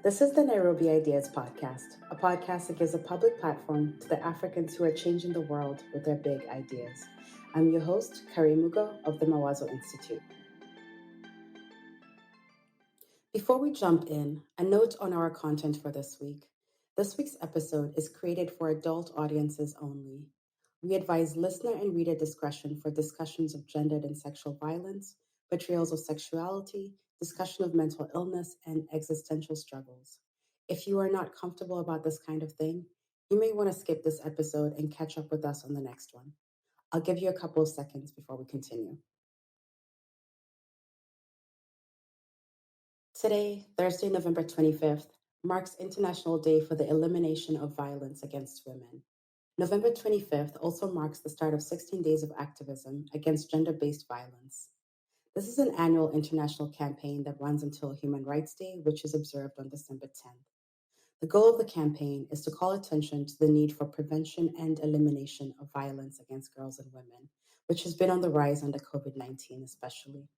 This is the Nairobi Ideas Podcast, a podcast that gives a public platform to the Africans who are changing the world with their big ideas. I'm your host, Karimugo of the Mawazo Institute. Before we jump in, a note on our content for this week. This week's episode is created for adult audiences only. We advise listener and reader discretion for discussions of gendered and sexual violence, portrayals of sexuality, discussion of mental illness, and existential struggles. If you are not comfortable about this kind of thing, you may want to skip this episode and catch up with us on the next one. I'll give you a couple of seconds before we continue. Today, Thursday, November 25th, marks International Day for the Elimination of Violence against Women. November 25th also marks the start of 16 days of activism against gender-based violence. This is an annual international campaign that runs until Human Rights Day, which is observed on December 10th. The goal of the campaign is to call attention to the need for prevention and elimination of violence against girls and women, which has been on the rise under COVID-19 especially.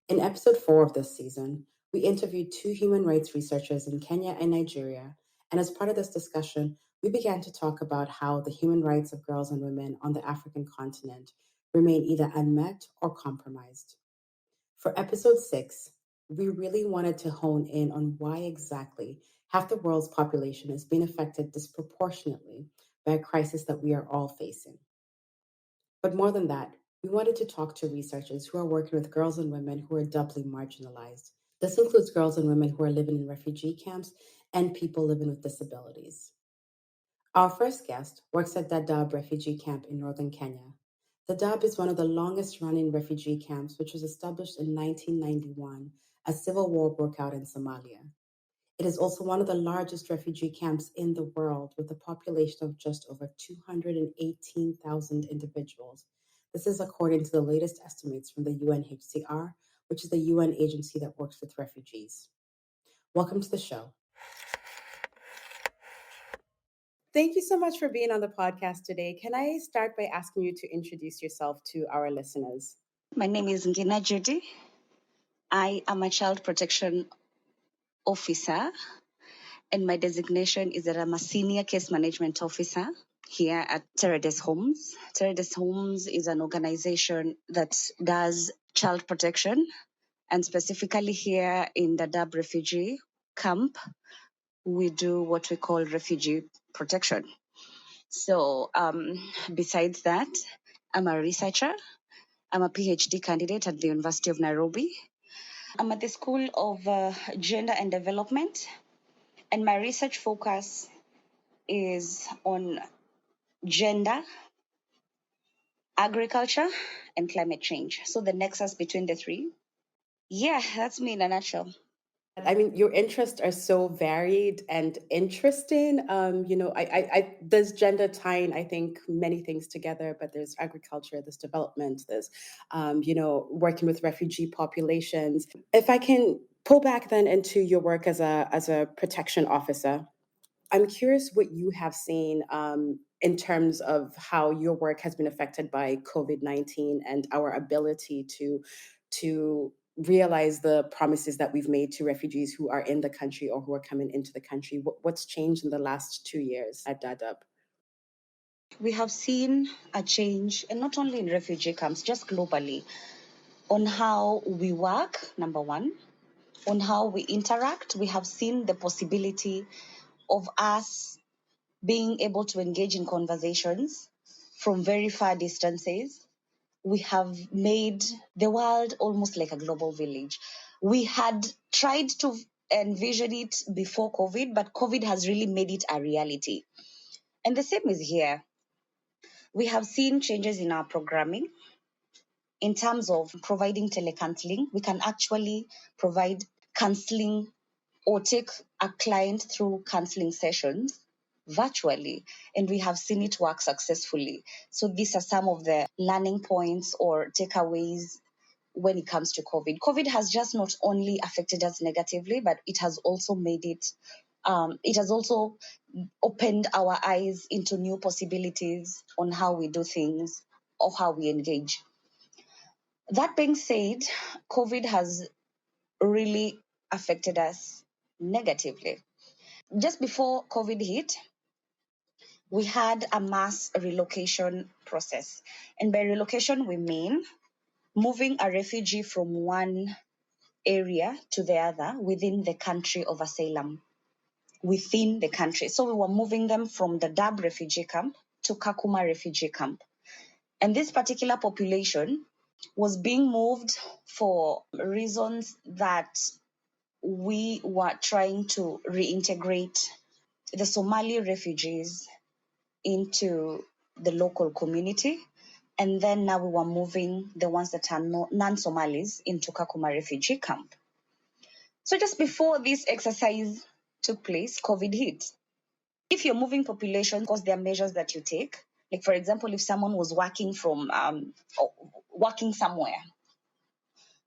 In episode 4 of this season, we interviewed two human rights researchers in Kenya and Nigeria, and as part of this discussion, we began to talk about how the human rights of girls and women on the African continent remain either unmet or compromised. For episode 6, we really wanted to hone in on why exactly half the world's population is being affected disproportionately by a crisis that we are all facing. But more than that, we wanted to talk to researchers who are working with girls and women who are doubly marginalized. This includes girls and women who are living in refugee camps and people living with disabilities. Our first guest works at Dadaab refugee camp in northern Kenya. Dadaab is one of the longest-running refugee camps, which was established in 1991 as civil war broke out in Somalia. It is also one of the largest refugee camps in the world, with a population of just over 218,000 individuals. This is according to the latest estimates from the UNHCR, which is the UN agency that works with refugees. Welcome to the show. Thank you so much for being on the podcast today. Can I start by asking you to introduce yourself to our listeners? My name is Ngina Judy. I am a child protection officer, and my designation is that I'm a senior case management officer here at Teredes Homes. Teredes Homes is an organization that does child protection, and specifically here in the Dadaab refugee camp, we do what we call refugee protection. So besides that, I'm a researcher. I'm a PhD candidate at the University of Nairobi. I'm at the School of Gender and Development, and my research focus is on gender, agriculture, and climate change. So the nexus between the three. Yeah, that's me in a nutshell. I mean, your interests are so varied and interesting. There's gender tying, I think, many things together, but there's agriculture, there's development, there's, working with refugee populations. If I can pull back then into your work as a protection officer, I'm curious what you have seen in terms of how your work has been affected by COVID-19 and our ability to realize the promises that we've made to refugees who are in the country or who are coming into the country. What's changed in the last 2 years at Dadaab? We have seen a change, and not only in refugee camps, just globally, on how we work, number one, on how we interact. We have seen the possibility of us being able to engage in conversations from very far distances. We have made the world almost like a global village. We had tried to envision it before COVID, but COVID has really made it a reality. And the same is here. We have seen changes in our programming in terms of providing telecounseling. We can actually provide counseling or take a client through counseling sessions virtually, and we have seen it work successfully. So these are some of the learning points or takeaways when it comes to COVID. COVID has just not only affected us negatively, but it has also it has also opened our eyes into new possibilities on how we do things or how we engage. That being said, COVID has really affected us negatively. Just before COVID hit, we had a mass relocation process. And by relocation, we mean moving a refugee from one area to the other within the country of asylum, within the country. So we were moving them from the Dadaab refugee camp to Kakuma refugee camp. And this particular population was being moved for reasons that we were trying to reintegrate the Somali refugees into the local community. And then now we were moving the ones that are non-Somalis into Kakuma refugee camp. So just before this exercise took place, COVID hit. If you're moving population, of course, there are measures that you take. Like, for example, if someone was working somewhere,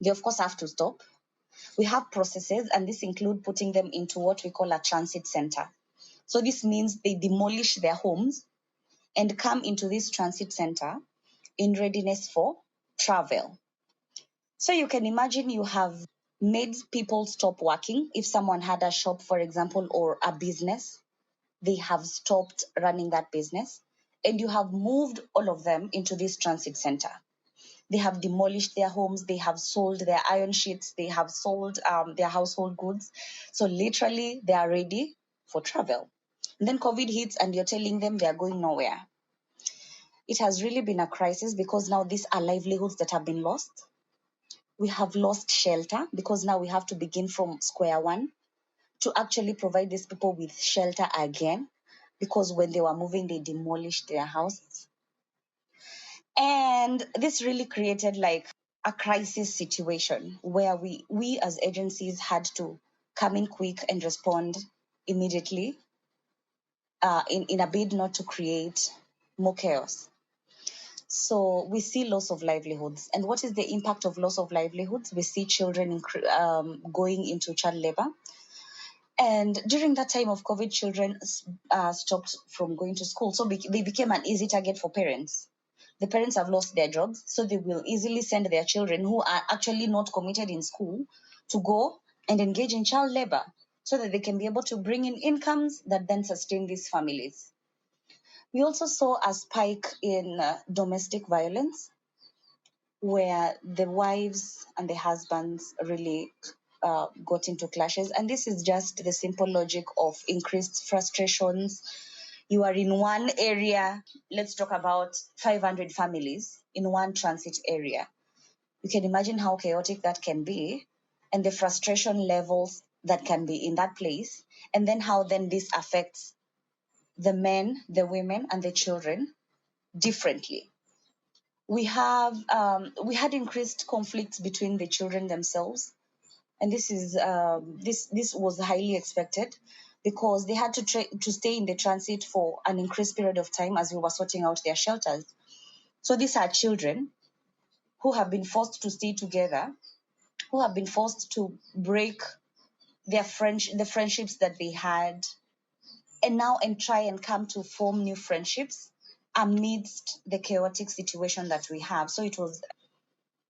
they of course have to stop. We have processes, and this include putting them into what we call a transit center. So this means they demolish their homes and come into this transit center in readiness for travel. So you can imagine you have made people stop working. If someone had a shop, for example, or a business, they have stopped running that business, and you have moved all of them into this transit center. They have demolished their homes, they have sold their iron sheets, they have sold their household goods. So literally, they are ready for travel. And then COVID hits, and you're telling them they are going nowhere. It has really been a crisis because now these are livelihoods that have been lost. We have lost shelter because now we have to begin from square one to actually provide these people with shelter again, because when they were moving, they demolished their houses. And this really created like a crisis situation where we as agencies had to come in quick and respond immediately in a bid not to create more chaos. So we see loss of livelihoods. And what is the impact of loss of livelihoods? We see children going into child labor. And during that time of COVID, children stopped from going to school. So they became an easy target for parents. The parents have lost their jobs, so they will easily send their children who are actually not committed in school to go and engage in child labor so that they can be able to bring in incomes that then sustain these families. We also saw a spike in domestic violence, where the wives and the husbands really got into clashes. And this is just the simple logic of increased frustrations. You are in one area, let's talk about 500 families in one transit area. You can imagine how chaotic that can be, and the frustration levels that can be in that place, and then how then this affects the men, the women, and the children differently. We had increased conflicts between the children themselves, and this was highly expected because they had to stay in the transit for an increased period of time as we were sorting out their shelters. So these are children who have been forced to stay together, who have been forced to break the friendships that they had, and try and come to form new friendships amidst the chaotic situation that we have. So it was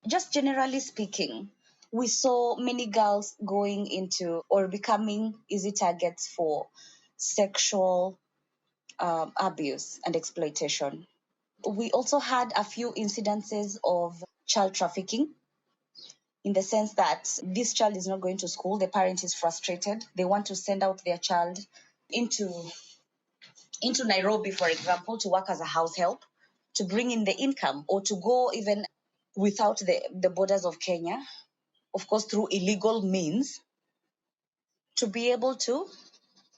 just generally speaking, we saw many girls going into or becoming easy targets for sexual abuse and exploitation. We also had a few incidences of child trafficking, in the sense that this child is not going to school, the parent is frustrated, they want to send out their child into Nairobi, for example, to work as a house help, to bring in the income, or to go even without the borders of Kenya, of course, through illegal means, to be able to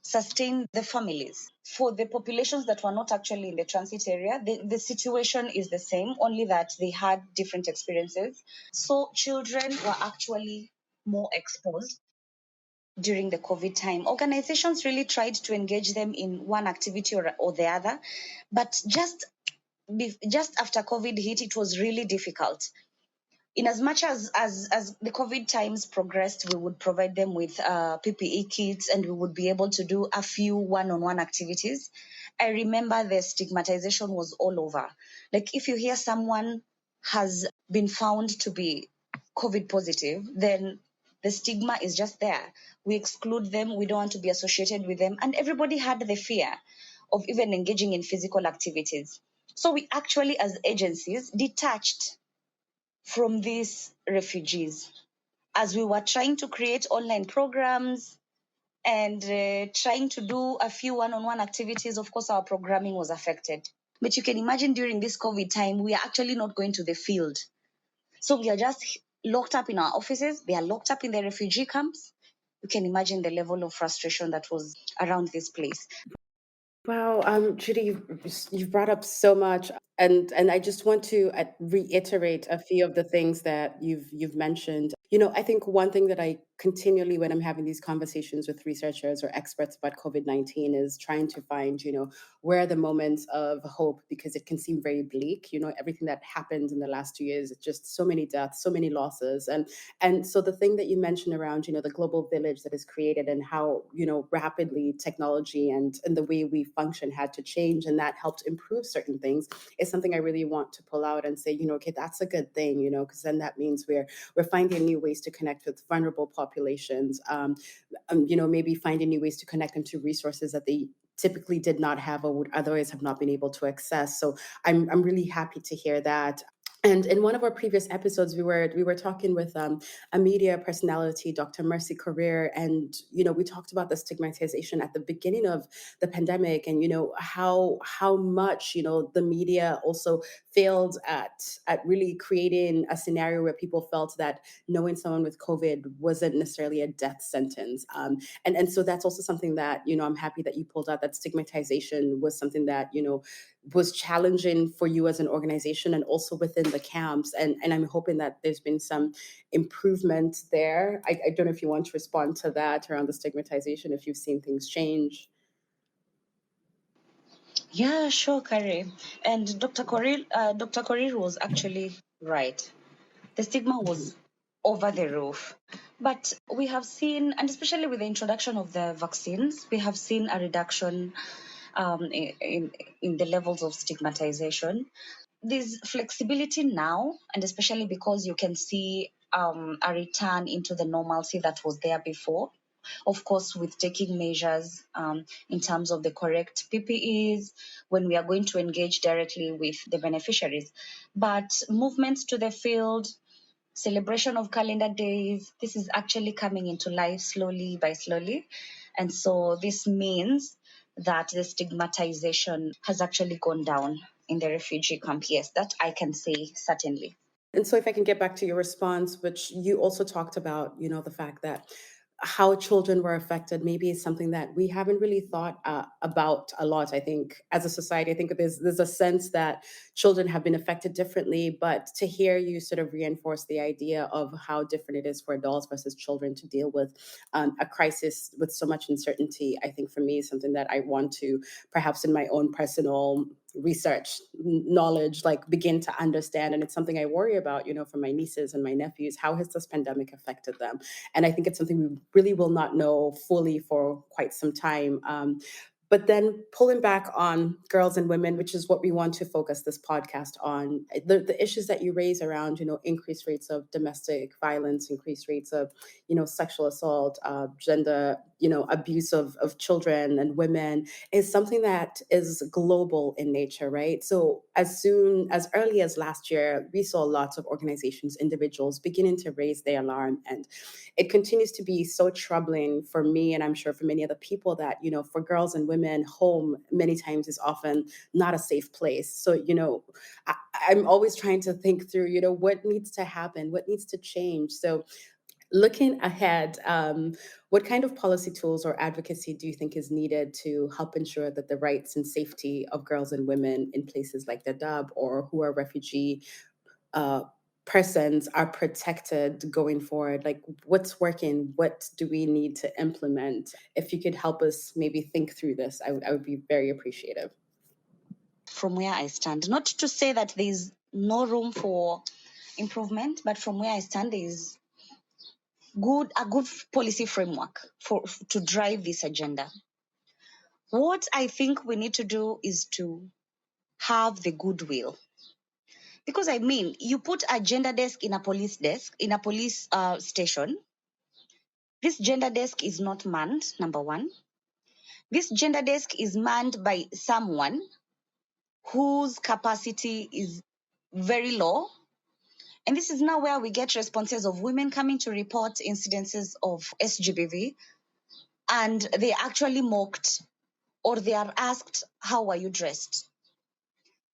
sustain the families. For the populations that were not actually in the transit area, the situation is the same, only that they had different experiences. So children were actually more exposed during the COVID time. Organizations really tried to engage them in one activity or the other, but just after COVID hit, it was really difficult. In as much as the COVID times progressed, we would provide them with PPE kits, and we would be able to do a few one-on-one activities. I remember the stigmatization was all over. Like, if you hear someone has been found to be COVID positive, then The stigma is just there. We exclude them. We don't want to be associated with them. And everybody had the fear of even engaging in physical activities. So we actually, as agencies, detached from these refugees as we were trying to create online programs and trying to do a few one-on-one activities. Of course, our programming was affected. But you can imagine during this COVID time, we are actually not going to the field. So we are just locked up in our offices. They are locked up in the refugee camps. You can imagine the level of frustration that was around this place. Wow, Judy, you've brought up so much, and I just want to reiterate a few of the things that you've mentioned. I think one thing that I continually, when I'm having these conversations with researchers or experts about COVID-19, is trying to find, where are the moments of hope, because it can seem very bleak. Everything that happened in the last 2 years, it's just so many deaths, so many losses, and so the thing that you mentioned around, the global village that is created, and how, rapidly technology and the way we function had to change, and that helped improve certain things, is something I really want to pull out and say, okay, that's a good thing, because then that means we're finding new ways to connect with vulnerable populations, maybe finding new ways to connect them to resources that they typically did not have or would otherwise have not been able to access. So I'm really happy to hear that. And in one of our previous episodes, we were talking with a media personality, Dr. Mercy Career, and we talked about the stigmatization at the beginning of the pandemic, and how much the media also failed at really creating a scenario where people felt that knowing someone with COVID wasn't necessarily a death sentence, and so that's also something that I'm happy that you pulled out, that stigmatization was something that was challenging for you as an organization and also within the camps. And I'm hoping that there's been some improvement there. I don't know if you want to respond to that around the stigmatization, if you've seen things change. Yeah, sure, Kari. And Dr. Korir was actually right. The stigma was over the roof. But we have seen, and especially with the introduction of the vaccines, we have seen a reduction in the levels of stigmatization. There's flexibility now, and especially because you can see a return into the normalcy that was there before. Of course, with taking measures in terms of the correct PPEs when we are going to engage directly with the beneficiaries. But movements to the field, celebration of calendar days, this is actually coming into life slowly by slowly. And so this means that the stigmatization has actually gone down in the refugee camp. Yes, that I can say certainly. And so if I can get back to your response, which you also talked about, the fact that how children were affected maybe is something that we haven't really thought about a lot. I think as a society, I think there's a sense that children have been affected differently, but to hear you sort of reinforce the idea of how different it is for adults versus children to deal with a crisis with so much uncertainty, I think for me is something that I want to, perhaps in my own personal research knowledge, like begin to understand. And it's something I worry about, for my nieces and my nephews. How has this pandemic affected them? And I think it's something we really will not know fully for quite some time. But then pulling back on girls and women, which is what we want to focus this podcast on, the issues that you raise around, increased rates of domestic violence, increased rates of, sexual assault, gender, abuse of children and women, is something that is global in nature, right? So as early as last year, we saw lots of organizations, individuals beginning to raise the alarm, and it continues to be so troubling for me, and I'm sure for many other people, that for girls and women, home many times is often not a safe place. So I'm always trying to think through what needs to happen, what needs to change. So looking ahead, what kind of policy tools or advocacy do you think is needed to help ensure that the rights and safety of girls and women in places like Dadaab, or who are refugee uh, persons, are protected going forward? Like, what's working? What do we need to implement? If you could help us maybe think through this, I would be very appreciative. From where I stand, not to say that there's no room for improvement, but from where I stand, there is a good policy framework to drive this agenda. What I think we need to do is to have the goodwill. Because you put a gender desk in a police station, This gender desk is not manned, number one. This gender desk is manned by someone whose capacity is very low. And this is now where we get responses of women coming to report incidences of SGBV, and they actually mocked, or they are asked, how are you dressed?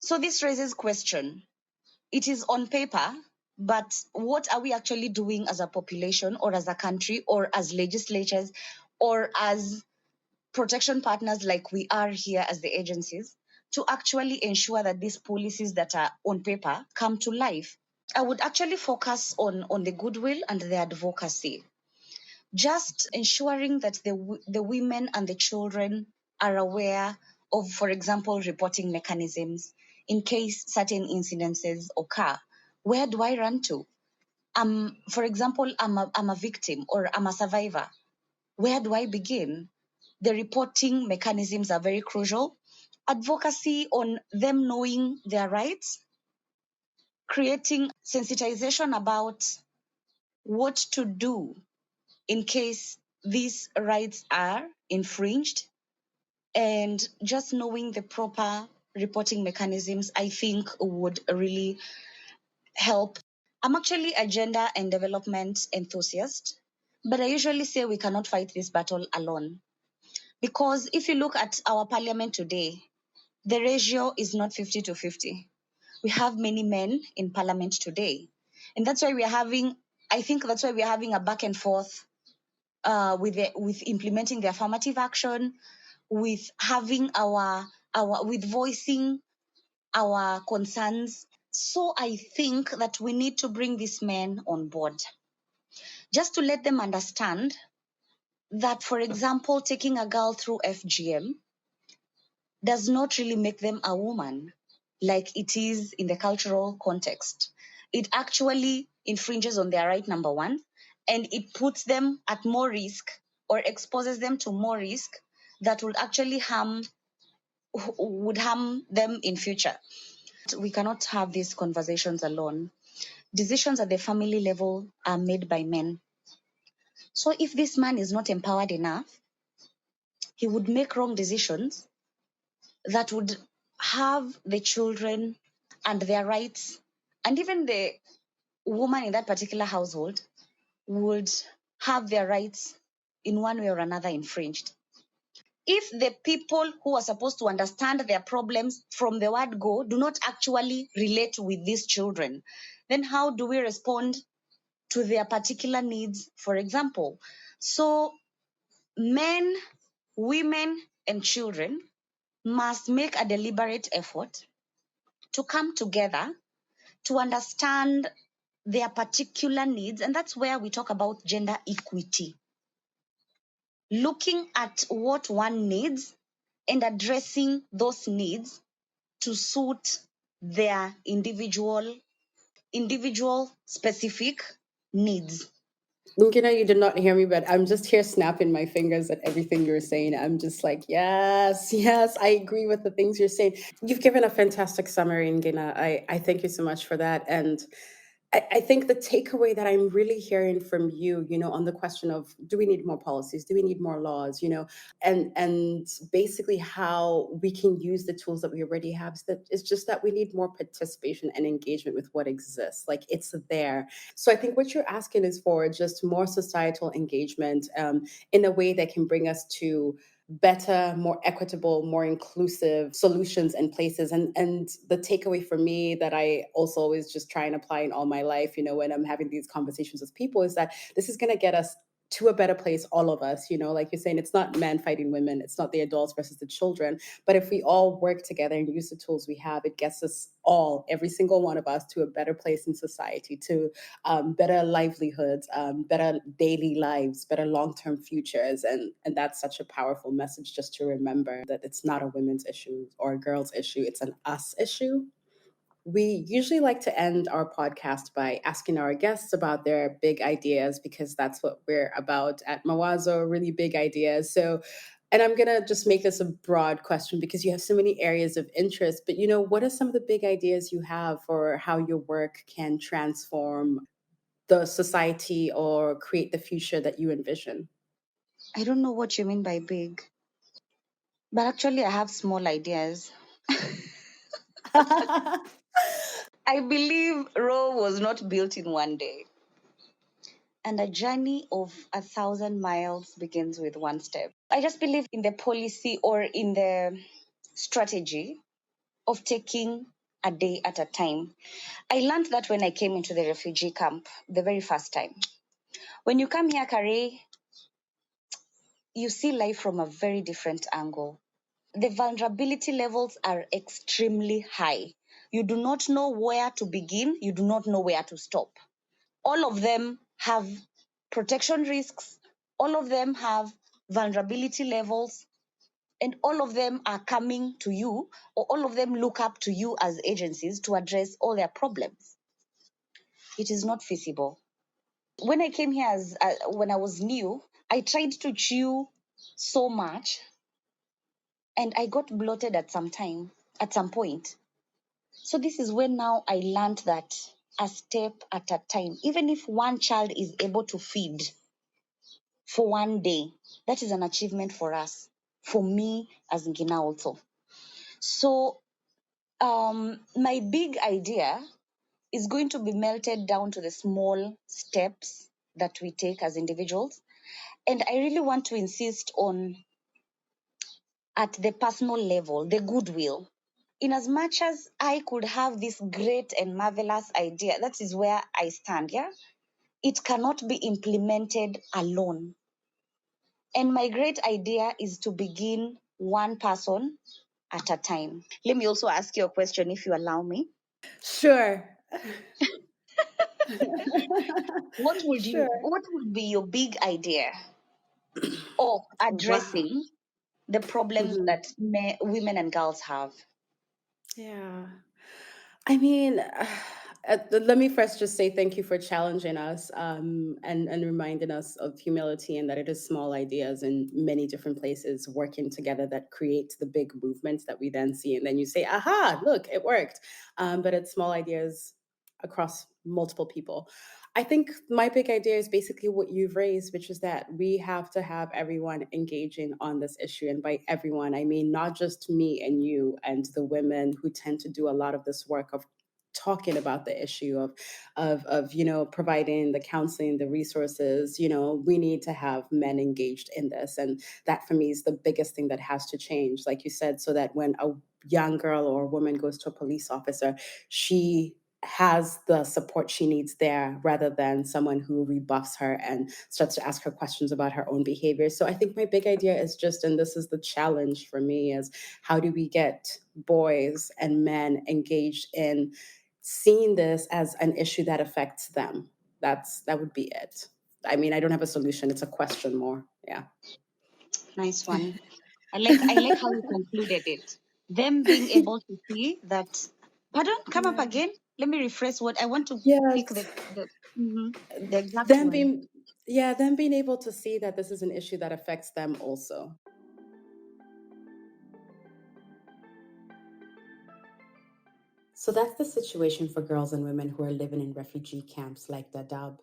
So this raises question. It is on paper, but what are we actually doing as a population, or as a country, or as legislatures, or as protection partners like we are here as the agencies, to actually ensure that these policies that are on paper come to life? I would actually focus on the goodwill and the advocacy. Just ensuring that the women and the children are aware of, for example, reporting mechanisms in case certain incidences occur. Where do I run to? For example, I'm a victim, or I'm a survivor. Where do I begin? The reporting mechanisms are very crucial. Advocacy on them knowing their rights, creating sensitization about what to do in case these rights are infringed, and just knowing the proper reporting mechanisms, I think would really help. I'm actually a gender and development enthusiast, but I usually say we cannot fight this battle alone. Because if you look at our parliament today, the ratio is not 50 to 50. We have many men in parliament today. And that's why I think that's why we're having a back and forth with implementing the affirmative action, with having with voicing our concerns. So I think that we need to bring these men on board, just to let them understand that, for example, taking a girl through FGM does not really make them a woman like it is in the cultural context. It actually infringes on their right, number one, and it puts them at more risk, or exposes them to more risk that would actually harm them in future. We cannot have these conversations alone. Decisions at the family level are made by men. So if this man is not empowered enough, he would make wrong decisions that would have the children and their rights, and even the woman in that particular household would have their rights in one way or another infringed. If the people who are supposed to understand their problems from the word go do not actually relate with these children, then how do we respond to their particular needs, for example? So men, women, and children must make a deliberate effort to come together to understand their particular needs. And that's where we talk about gender equity. Looking at what one needs and addressing those needs to suit their individual specific needs. Ngina, you did not hear me, but I'm just here snapping my fingers at everything you're saying. I'm just like, yes, yes, I agree with the things you're saying. You've given a fantastic summary, Ngina. I thank you so much for that. And I think the takeaway that I'm really hearing from you, on the question of, do we need more policies? Do we need more laws? And basically how we can use the tools that we already have. So that it's just that we need more participation and engagement with what exists. Like, it's there. So I think what you're asking is for just more societal engagement, in a way that can bring us to better, more equitable, more inclusive solutions and places. And the takeaway for me that I also always just try and apply in all my life, when I'm having these conversations with people, is that this is going to get us to a better place, all of us. Like you're saying, it's not men fighting women, it's not the adults versus the children. But if we all work together and use the tools we have, it gets us all, every single one of us, to a better place in society, to better livelihoods, better daily lives, better long-term futures. And that's such a powerful message, just to remember that it's not a women's issue or a girl's issue, it's an us issue. We usually like to end our podcast by asking our guests about their big ideas, because that's what we're about at Mawazo, really big ideas. So, and I'm going to just make this a broad question because you have so many areas of interest, but what are some of the big ideas you have for how your work can transform? the society or create the future that you envision? I don't know what you mean by big, but actually, I have small ideas. I believe Rome was not built in one day. And a journey of 1,000 miles begins with one step. I just believe in the policy or in the strategy of taking a day at a time. I learned that when I came into the refugee camp the very first time. When you come here, Kare, you see life from a very different angle. The vulnerability levels are extremely high. You do not know where to begin, you do not know where to stop. All of them have protection risks, all of them have vulnerability levels, and all of them are coming to you, or all of them look up to you as agencies to address all their problems. It is not feasible. When I came here when I was new, I tried to chew so much, and I got bloated at some point. So this is when now I learned that a step at a time, even if one child is able to feed for one day, that is an achievement for us, for me as Ngina also. So my big idea is going to be melted down to the small steps that we take as individuals. And I really want to insist on, at the personal level, the goodwill. In as much as I could have this great and marvelous idea, that is where I stand, yeah? It cannot be implemented alone. And my great idea is to begin one person at a time. Let me also ask you a question, if you allow me. Sure. Sure. What would be your big idea of Wow. addressing the problems Mhm. that women and girls have? Yeah. I mean, let me first just say thank you for challenging us, and reminding us of humility and that it is small ideas in many different places working together that create the big movements that we then see. And then you say, aha, look, it worked. But it's small ideas across multiple people. I think my big idea is basically what you've raised, which is that we have to have everyone engaging on this issue. And by everyone, I mean not just me and you and the women who tend to do a lot of this work of talking about the issue of providing the counseling, the resources. We need to have men engaged in this, and that for me is the biggest thing that has to change, like you said, so that when a young girl or a woman goes to a police officer, she has the support she needs there rather than someone who rebuffs her and starts to ask her questions about her own behavior. So I think my big idea is just, and this is the challenge for me, is how do we get boys and men engaged in seeing this as an issue that affects them? That would be it. I mean, I don't have a solution. It's a question more. Yeah. Nice one. I like how you concluded it. Them being able to see that. Pardon, come up Yeah. again. Let me rephrase what I want to pick Yes. mhm, the exact Them word. being yeah, them being able to see that this is an issue that affects them also. So that's the situation for girls and women who are living in refugee camps like Dadaab.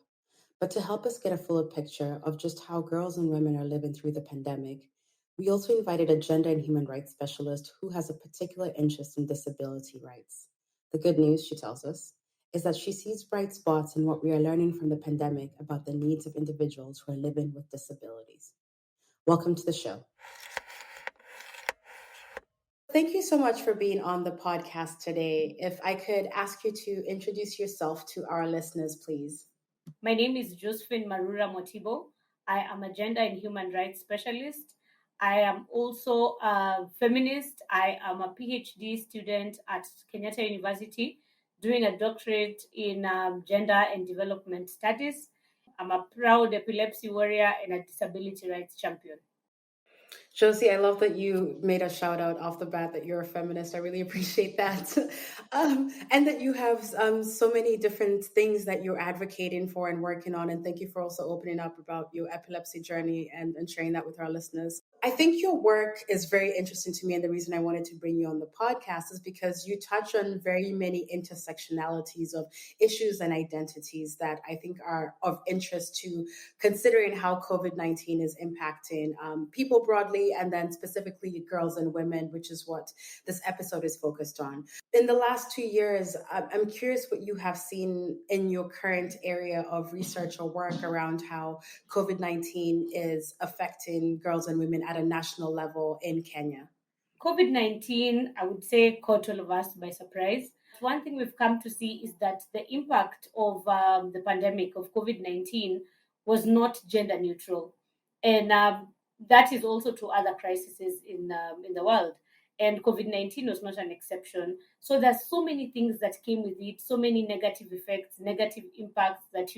But to help us get a fuller picture of just how girls and women are living through the pandemic, we also invited a gender and human rights specialist who has a particular interest in disability rights. The good news, she tells us, is that she sees bright spots in what we are learning from the pandemic about the needs of individuals who are living with disabilities. Welcome to the show. Thank you so much for being on the podcast today. If I could ask you to introduce yourself to our listeners, please. My name is Josephine Mwatibo. I am a gender and human rights specialist. I am also a feminist. I am a PhD student at Kenyatta University doing a doctorate in gender and development studies. I'm a proud epilepsy warrior and a disability rights champion. Josie, I love that you made a shout out off the bat that you're a feminist. I really appreciate that. And that you have so many different things that you're advocating for and working on. And thank you for also opening up about your epilepsy journey and sharing that with our listeners. I think your work is very interesting to me. And the reason I wanted to bring you on the podcast is because you touch on very many intersectionalities of issues and identities that I think are of interest to considering how COVID-19 is impacting people broadly, and then specifically girls and women, which is what this episode is focused on. In the last 2 years, I'm curious what you have seen in your current area of research or work around how COVID-19 is affecting girls and women at a national level in Kenya. COVID-19, I would say, caught all of us by surprise. One thing we've come to see is that the impact of the pandemic of COVID-19 was not gender neutral. And that is also to other crises in the world. And COVID-19 was not an exception. So there's so many things that came with it, so many negative effects, negative impacts that,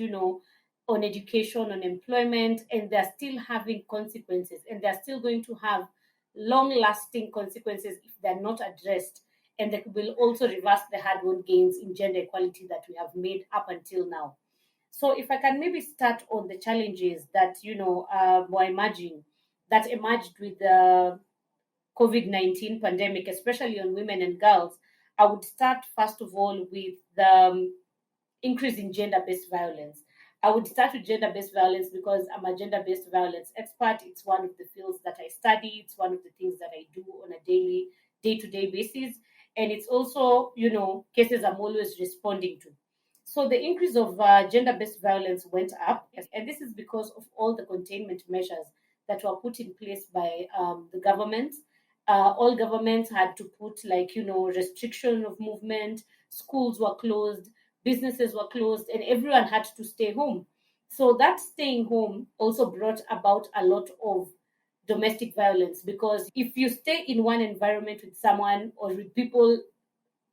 on education, on employment, and they're still having consequences. And they're still going to have long-lasting consequences if they're not addressed. And they will also reverse the hard-won gains in gender equality that we have made up until now. So if I can maybe start on the challenges that, were emerging, that emerged with the COVID-19 pandemic, especially on women and girls, I would start first of all with the increase in gender-based violence. I would start with gender-based violence because I'm a gender-based violence expert. It's one of the fields that I study. It's one of the things that I do on a daily, day-to-day basis. And it's also, cases I'm always responding to. So the increase of gender-based violence went up. And this is because of all the containment measures that were put in place by the government. All governments had to put restriction of movement, schools were closed, businesses were closed, and everyone had to stay home. So that staying home also brought about a lot of domestic violence, because if you stay in one environment with someone or with people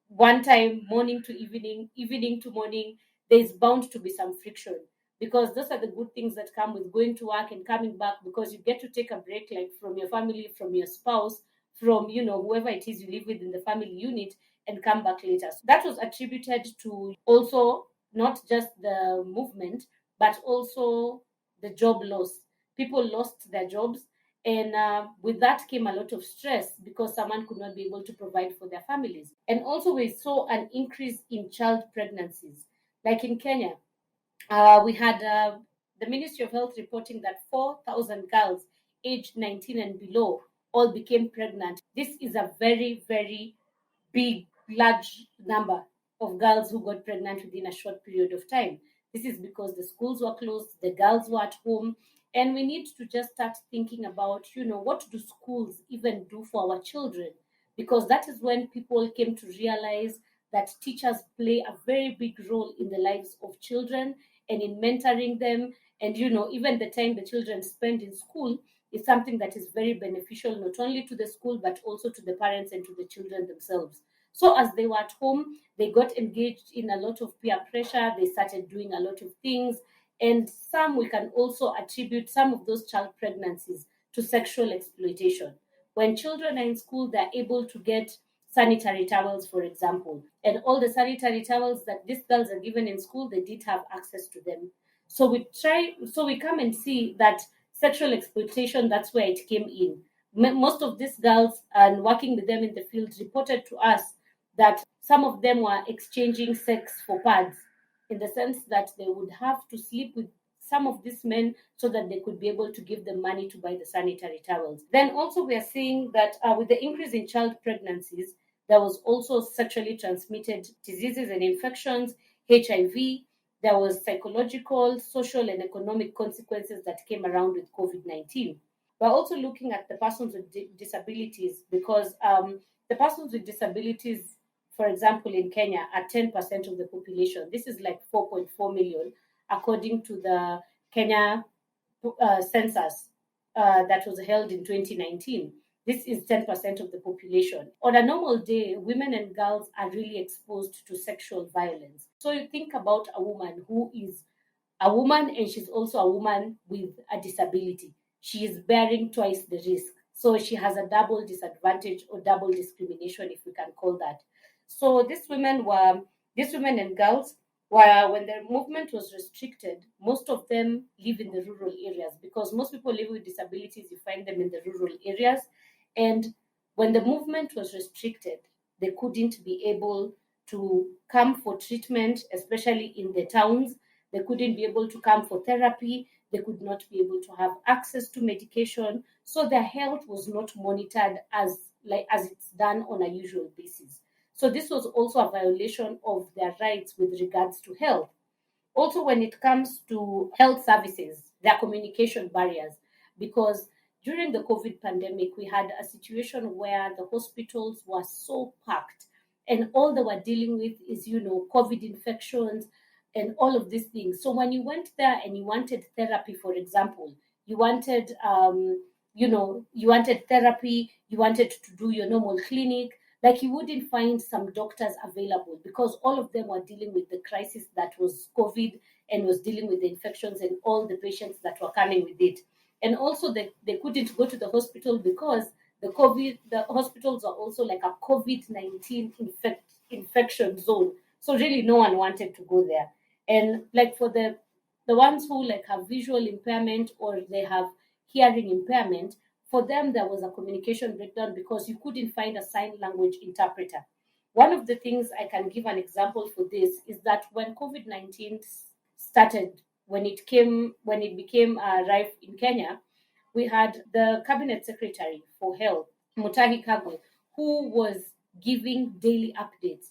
one time, morning to evening, evening to morning, there's bound to be some friction, because those are the good things that come with going to work and coming back, because you get to take a break, like from your family, from your spouse, from whoever it is you live with in the family unit, and come back later. So that was attributed to also not just the movement, but also the job loss. People lost their jobs, and with that came a lot of stress because someone could not be able to provide for their families. And also we saw an increase in child pregnancies. Like in Kenya, we had the Ministry of Health reporting that 4,000 girls aged 19 and below all became pregnant. This is a very, very big, large number of girls who got pregnant within a short period of time. This is because the schools were closed, the girls were at home, and we need to just start thinking about, what do schools even do for our children? Because that is when people came to realize that teachers play a very big role in the lives of children and in mentoring them. And, even the time the children spend in school is something that is very beneficial, not only to the school, but also to the parents and to the children themselves. So as they were at home, they got engaged in a lot of peer pressure. They started doing a lot of things. And we can also attribute some of those child pregnancies to sexual exploitation. When children are in school, they're able to get sanitary towels, for example. And all the sanitary towels that these girls are given in school, they did have access to them. So we come and see that sexual exploitation, that's where it came in. Most of these girls, and working with them in the field, reported to us that some of them were exchanging sex for pads, in the sense that they would have to sleep with some of these men so that they could be able to give them money to buy the sanitary towels. Then also we are seeing that with the increase in child pregnancies, there was also sexually transmitted diseases and infections, HIV. There was psychological, social, and economic consequences that came around with COVID-19. We're also looking at the persons with disabilities, because the persons with disabilities, for example, in Kenya, are 10% of the population. This is like 4.4 million, according to the Kenya census that was held in 2019. This is 10% of the population. On a normal day, women and girls are really exposed to sexual violence. So you think about a woman who is a woman and she's also a woman with a disability. She is bearing twice the risk. So she has a double disadvantage or double discrimination, if we can call that. So these women and girls were, when their movement was restricted, most of them live in the rural areas, because most people living with disabilities, you find them in the rural areas. And when the movement was restricted, they couldn't be able to come for treatment, especially in the towns. They couldn't be able to come for therapy. They could not be able to have access to medication. So their health was not monitored as it's done on a usual basis. So this was also a violation of their rights with regards to health. Also, when it comes to health services, there are communication barriers, because during the COVID pandemic, we had a situation where the hospitals were so packed, and all they were dealing with is, COVID infections and all of these things. So when you went there and you wanted therapy, for example, you wanted, you wanted therapy, you wanted to do your normal clinic, like you wouldn't find some doctors available, because all of them were dealing with the crisis that was COVID, and was dealing with the infections and all the patients that were coming with it. And also they couldn't go to the hospital, because the hospitals are also like a COVID-19 infection zone. So really no one wanted to go there. And like for the ones who like have visual impairment, or they have hearing impairment, for them there was a communication breakdown, because you couldn't find a sign language interpreter. One of the things I can give an example for this is that when COVID-19 started, when it became rife in Kenya, we had the cabinet secretary for health, Mutahi Kagwe, who was giving daily updates.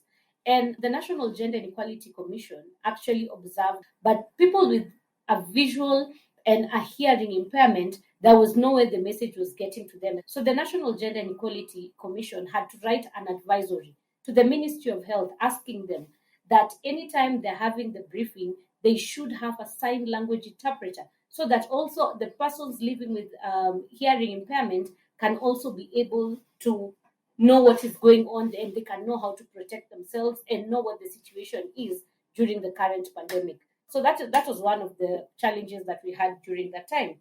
And the National Gender and Equality Commission actually observed, but people with a visual and a hearing impairment, there was no way the message was getting to them. So the National Gender and Equality Commission had to write an advisory to the Ministry of Health, asking them that anytime they're having the briefing, they should have a sign language interpreter, so that also the persons living with hearing impairment can also be able to know what is going on, and they can know how to protect themselves and know what the situation is during the current pandemic. So that was one of the challenges that we had during that time.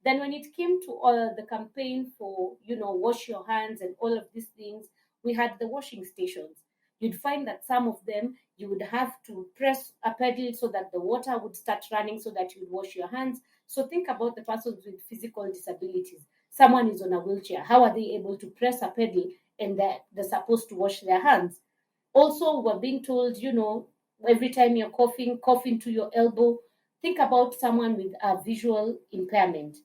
Then when it came to the campaign for, wash your hands and all of these things, we had the washing stations. You'd find that some of them, you would have to press a pedal so that the water would start running so that you would wash your hands. So think about the persons with physical disabilities. Someone is on a wheelchair. How are they able to press a pedal and they're supposed to wash their hands? Also, we're being told, every time you're coughing, cough into your elbow. Think about someone with a visual impairment.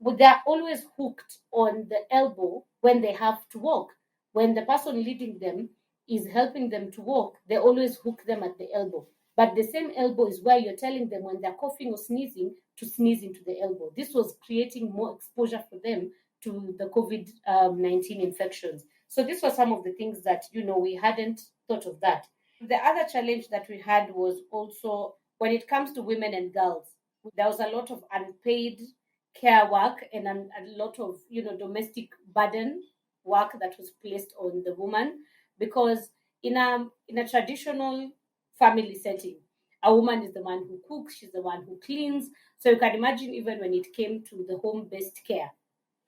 But they're always hooked on the elbow when they have to walk. When the person leading them is helping them to walk, they always hook them at the elbow. But the same elbow is where you're telling them, when they're coughing or sneezing, to sneeze into the elbow. This was creating more exposure for them to the COVID-19 infections. So these were some of the things that, we hadn't thought of that. The other challenge that we had was also when it comes to women and girls. There was a lot of unpaid care work and a lot of, domestic burden work that was placed on the woman, because in a traditional family setting, a woman is the one who cooks, she's the one who cleans. So you can imagine, even when it came to the home-based care,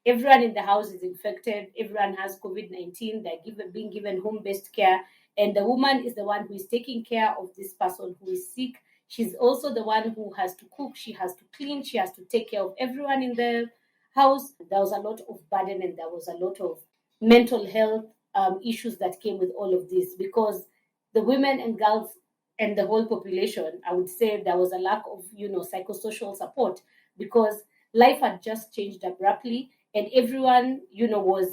everyone in the house is infected, everyone has COVID-19, they're being given home-based care, and the woman is the one who is taking care of this person who is sick. She's also the one who has to cook, she has to clean, she has to take care of everyone in the house. There was a lot of burden, and there was a lot of mental health issues that came with all of this, because the women and girls and the whole population, I would say there was a lack of, psychosocial support, because life had just changed abruptly, and everyone, was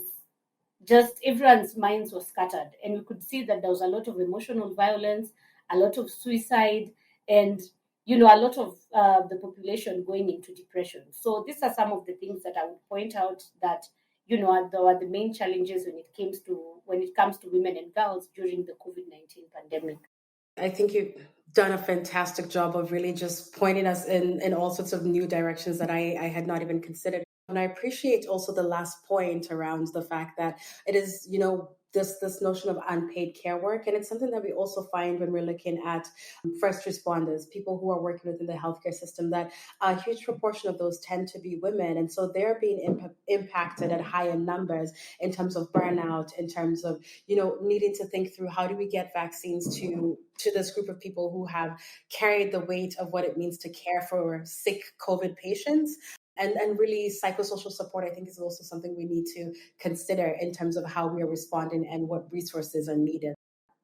just, everyone's minds were scattered. And we could see that there was a lot of emotional violence, a lot of suicide, and, a lot of the population going into depression. So these are some of the things that I would point out that, there are the main challenges when it comes to women and girls during the COVID-19 pandemic. I think you've done a fantastic job of really just pointing us in all sorts of new directions that I had not even considered. And I appreciate also the last point around the fact that it is, this notion of unpaid care work, and it's something that we also find when we're looking at first responders, people who are working within the healthcare system, that a huge proportion of those tend to be women, and so they're being impacted at higher numbers in terms of burnout, in terms of needing to think through how do we get vaccines to this group of people who have carried the weight of what it means to care for sick COVID patients. And really, psychosocial support, I think, is also something we need to consider in terms of how we are responding and what resources are needed.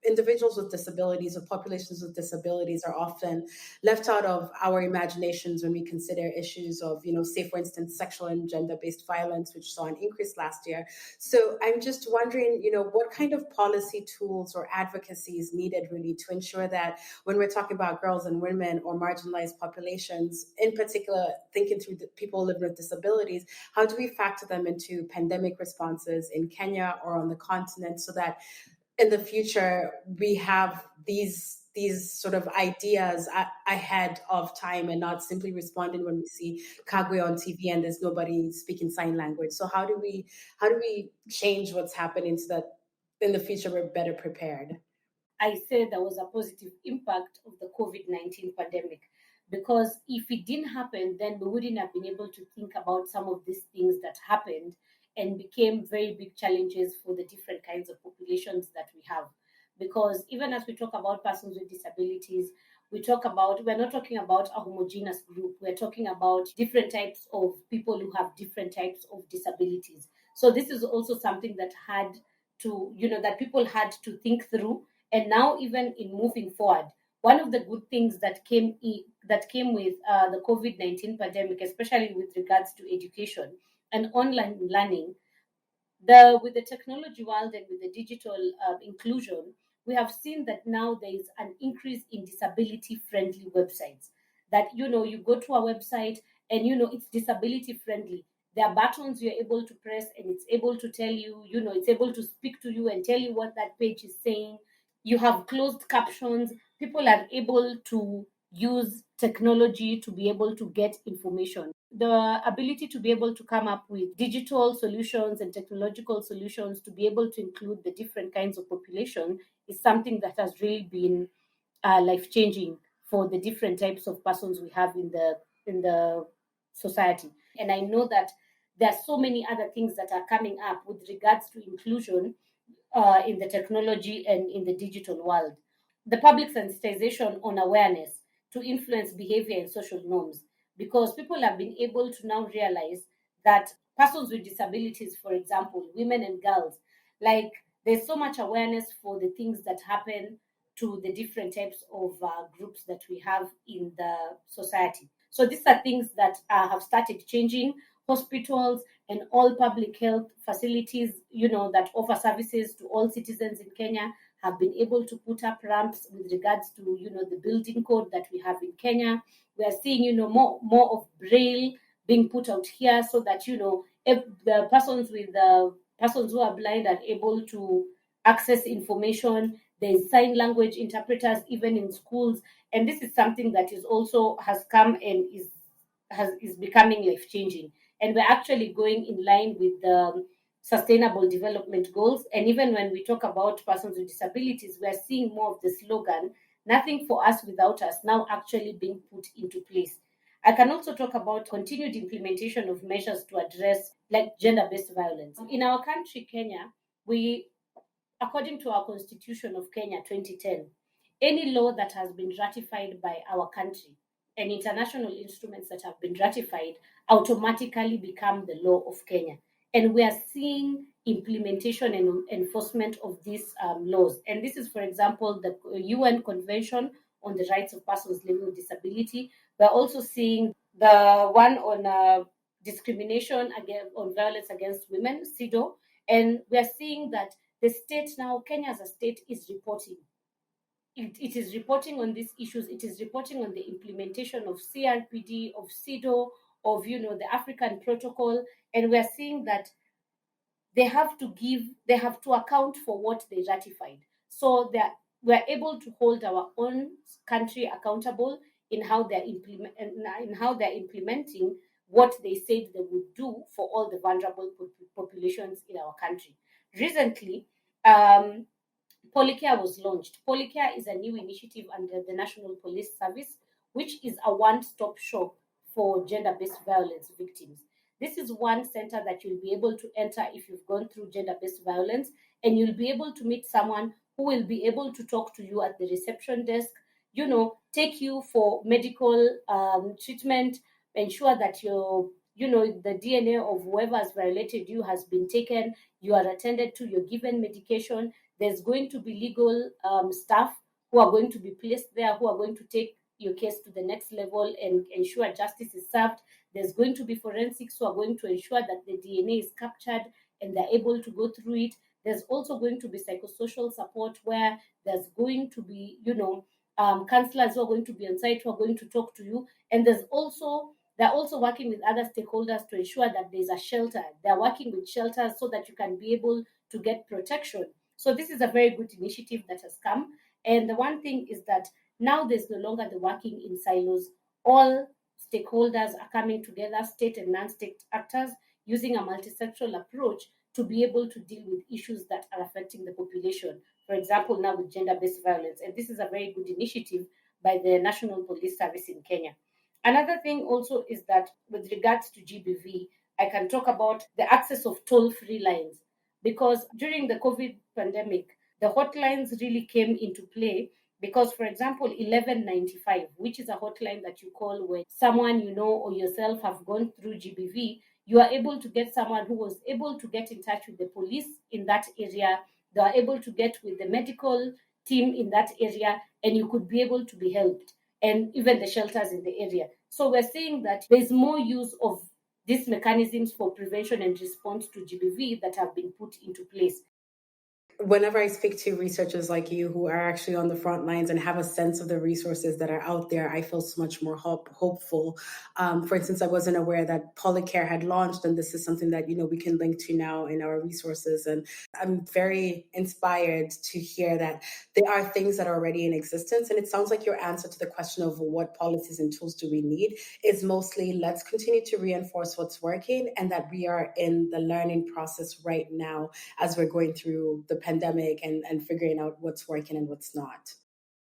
Individuals with disabilities or populations with disabilities are often left out of our imaginations when we consider issues of, say, for instance, sexual and gender-based violence, which saw an increase last year. So I'm just wondering, what kind of policy tools or advocacy is needed really to ensure that when we're talking about girls and women or marginalized populations, in particular, thinking through the people living with disabilities, how do we factor them into pandemic responses in Kenya or on the continent so that in the future we have these sort of ideas ahead of time and not simply responding when we see Kagwe on TV and there's nobody speaking sign language. So how do we change what's happening so that in the future we're better prepared? I say there was a positive impact of the COVID-19 pandemic, because if it didn't happen, then we wouldn't have been able to think about some of these things that happened and became very big challenges for the different kinds of populations that we have. Because even as we talk about persons with disabilities, we're not talking about a homogeneous group. We're talking about different types of people who have different types of disabilities. So this is also something that that people had to think through. And now, even in moving forward, one of the good things that came with the COVID-19 pandemic, especially with regards to education and online learning, with the technology world and with the digital inclusion, we have seen that now there is an increase in disability-friendly websites. That you go to a website and it's disability-friendly. There are buttons you're able to press, and it's able to tell you, it's able to speak to you and tell you what that page is saying. You have closed captions. People are able to use technology to be able to get information. The ability to be able to come up with digital solutions and technological solutions to be able to include the different kinds of population is something that has really been life-changing for the different types of persons we have in the society. And I know that there are so many other things that are coming up with regards to inclusion in the technology and in the digital world. The public sensitization on awareness to influence behavior and social norms, because people have been able to now realize that persons with disabilities, for example, women and girls, like there's so much awareness for the things that happen to the different types of groups that we have in the society. So these are things that have started changing. Hospitals and all public health facilities, that offer services to all citizens in Kenya, have been able to put up ramps with regards to, the building code that we have in Kenya. We are seeing, more of braille being put out here, so that, if the persons who are blind are able to access information. There's sign language interpreters even in schools, and this is something that has come and is becoming life changing. And we're actually going in line with the Sustainable Development Goals. And even when we talk about persons with disabilities, we're seeing more of the slogan, "Nothing for us without us," now actually being put into place. I can also talk about continued implementation of measures to address like gender-based violence. In our country, Kenya, according to our Constitution of Kenya 2010, any law that has been ratified by our country and international instruments that have been ratified automatically become the law of Kenya. And we are seeing implementation and enforcement of these laws. And this is, for example, the UN Convention on the Rights of Persons Living with Disability. We're also seeing the one on discrimination on violence against women, CEDAW. And we are seeing that the state now, Kenya as a state, is reporting. It is reporting on these issues. It is reporting on the implementation of CRPD, of CEDAW, of the African Protocol, and we are seeing that they have to account for what they ratified. So we are able to hold our own country accountable in how they're implementing what they said they would do for all the vulnerable populations in our country. Recently, Polycare was launched. Polycare is a new initiative under the National Police Service, which is a one-stop shop for gender-based violence victims. This is one center that you'll be able to enter if you've gone through gender-based violence, and you'll be able to meet someone who will be able to talk to you at the reception desk, take you for medical treatment, ensure that the DNA of whoever has violated you has been taken, you are attended to, you're given medication. There's going to be legal staff who are going to be placed there, who are going to take your case to the next level and ensure justice is served. There's going to be forensics who are going to ensure that the DNA is captured and they're able to go through it. There's also going to be psychosocial support where there's going to be, counselors who are going to be on site, who are going to talk to you. And they're also working with other stakeholders to ensure that there's a shelter. They're working with shelters so that you can be able to get protection. So this is a very good initiative that has come. And the one thing is that now there's no longer the working in silos. All stakeholders are coming together, state and non-state actors, using a multisectoral approach to be able to deal with issues that are affecting the population. For example, now with gender-based violence. And this is a very good initiative by the National Police Service in Kenya. Another thing also is that with regards to GBV, I can talk about the access of toll-free lines, because during the COVID pandemic, the hotlines really came into play because, for example, 1195, which is a hotline that you call when someone you know or yourself have gone through GBV, you are able to get someone who was able to get in touch with the police in that area. They are able to get with the medical team in that area, and you could be able to be helped, and even the shelters in the area. So we're seeing that there's more use of these mechanisms for prevention and response to GBV that have been put into place. Whenever I speak to researchers like you who are actually on the front lines and have a sense of the resources that are out there, I feel so much more hopeful. For instance, I wasn't aware that Polycare had launched, and this is something that we can link to now in our resources. And I'm very inspired to hear that there are things that are already in existence. And it sounds like your answer to the question of what policies and tools do we need is mostly let's continue to reinforce what's working, and that we are in the learning process right now as we're going through the pandemic and figuring out what's working and what's not.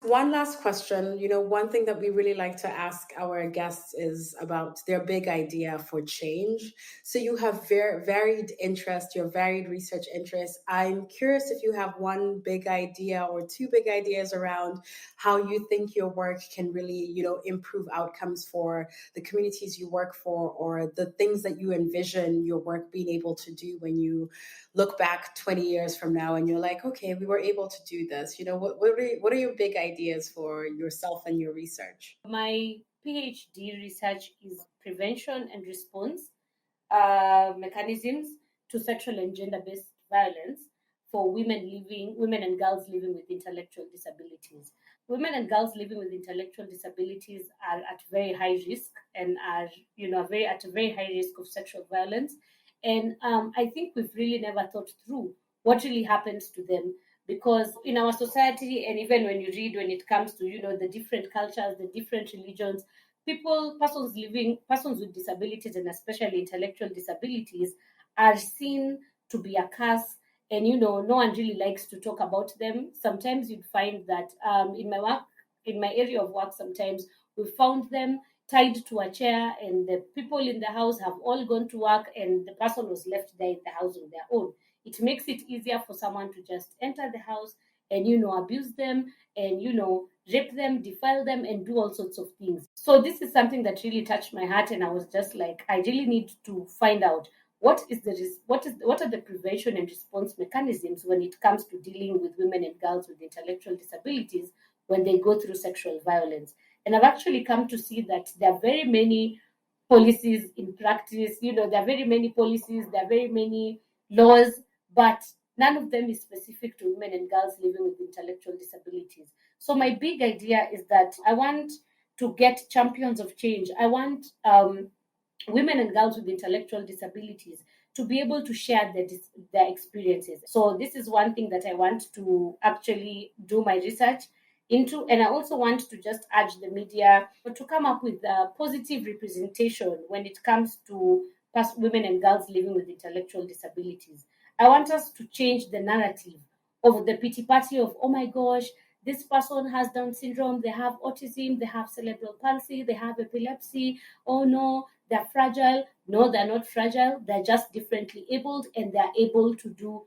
One last question. One thing that we really like to ask our guests is about their big idea for change. So you have very varied interests, your varied research interests. I'm curious if you have one big idea or two big ideas around how you think your work can really, improve outcomes for the communities you work for, or the things that you envision your work being able to do when you look back 20 years from now and you're like, okay, we were able to do this. What are your big ideas for yourself and your research? My PhD research is prevention and response mechanisms to sexual and gender-based violence for women and girls living with intellectual disabilities. Women and girls living with intellectual disabilities are at very high risk and are, at a very high risk of sexual violence. And I think we've really never thought through what really happens to them, because in our society, and even when it comes to the different cultures, the different religions, persons with disabilities, and especially intellectual disabilities, are seen to be a curse, and no one really likes to talk about them. Sometimes you'd find that in my area of work, sometimes we found them tied to a chair, and the people in the house have all gone to work, and the person was left there in the house on their own. It makes it easier for someone to just enter the house and abuse them and rape them, defile them, and do all sorts of things. So this is something that really touched my heart, and I was just like, I really need to find out what are the prevention and response mechanisms when it comes to dealing with women and girls with intellectual disabilities when they go through sexual violence. And I've actually come to see that there are very many policies in practice. There are very many policies, there are very many laws, but none of them is specific to women and girls living with intellectual disabilities. So my big idea is that I want to get champions of change. I want women and girls with intellectual disabilities to be able to share their experiences. So this is one thing that I want to actually do my research into. And I also want to just urge the media to come up with a positive representation when it comes to women and girls living with intellectual disabilities. I want us to change the narrative of the pity party of, oh my gosh, this person has Down syndrome, they have autism, they have cerebral palsy, they have epilepsy. Oh no, they're fragile. No, they're not fragile. They're just differently abled, and they're able to do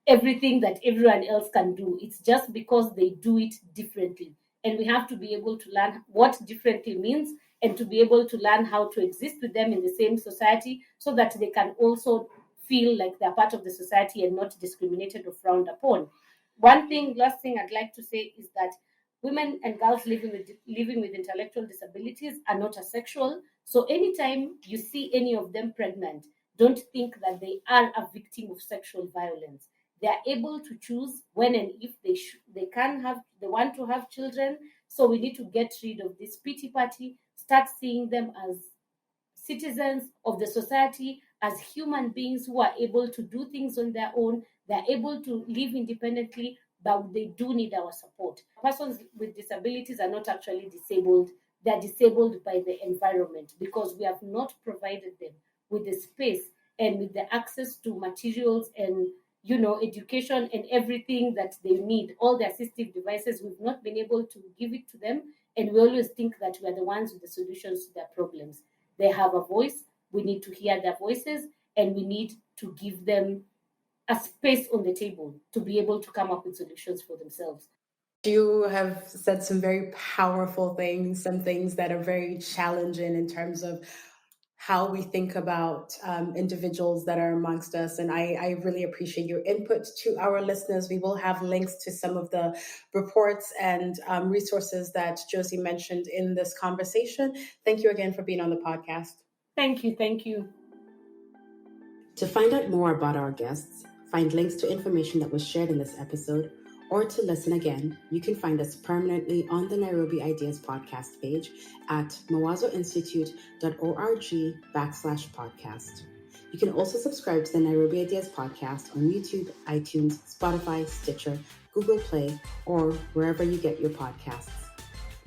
everything that everyone else can do. It's just because they do it differently. And we have to be able to learn what differently means, and to be able to learn how to exist with them in the same society, so that they can also feel like they're part of the society and not discriminated or frowned upon. Last thing I'd like to say is that women and girls living with intellectual disabilities are not asexual. So anytime you see any of them pregnant, don't think that they are a victim of sexual violence. They are able to choose when and if they want to have children. So we need to get rid of this pity party, start seeing them as citizens of the society, as human beings who are able to do things on their own. They're able to live independently, but they do need our support. Persons with disabilities are not actually disabled. They're disabled by the environment, because we have not provided them with the space and with the access to materials and education and everything that they need, all the assistive devices. We've not been able to give it to them, and we always think that we are the ones with the solutions to their problems. They have a voice. We need to hear their voices, and we need to give them a space on the table to be able to come up with solutions for themselves. You have said some very powerful things, some things that are very challenging in terms of how we think about individuals that are amongst us. And I really appreciate your input. To our listeners, we will have links to some of the reports and resources that Josie mentioned in this conversation. Thank you again for being on the podcast. Thank you. Thank you. To find out more about our guests, find links to information that was shared in this episode, or to listen again, you can find us permanently on the Nairobi Ideas podcast page at mawazoinstitute.org/podcast. You can also subscribe to the Nairobi Ideas podcast on YouTube, iTunes, Spotify, Stitcher, Google Play, or wherever you get your podcasts.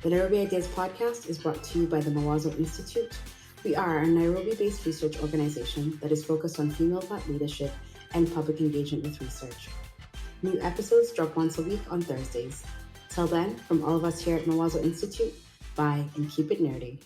The Nairobi Ideas podcast is brought to you by the Mawazo Institute. We are a Nairobi-based research organization that is focused on female thought leadership and public engagement with research. New episodes drop once a week on Thursdays. Till then, from all of us here at Mawazo Institute, bye and keep it nerdy.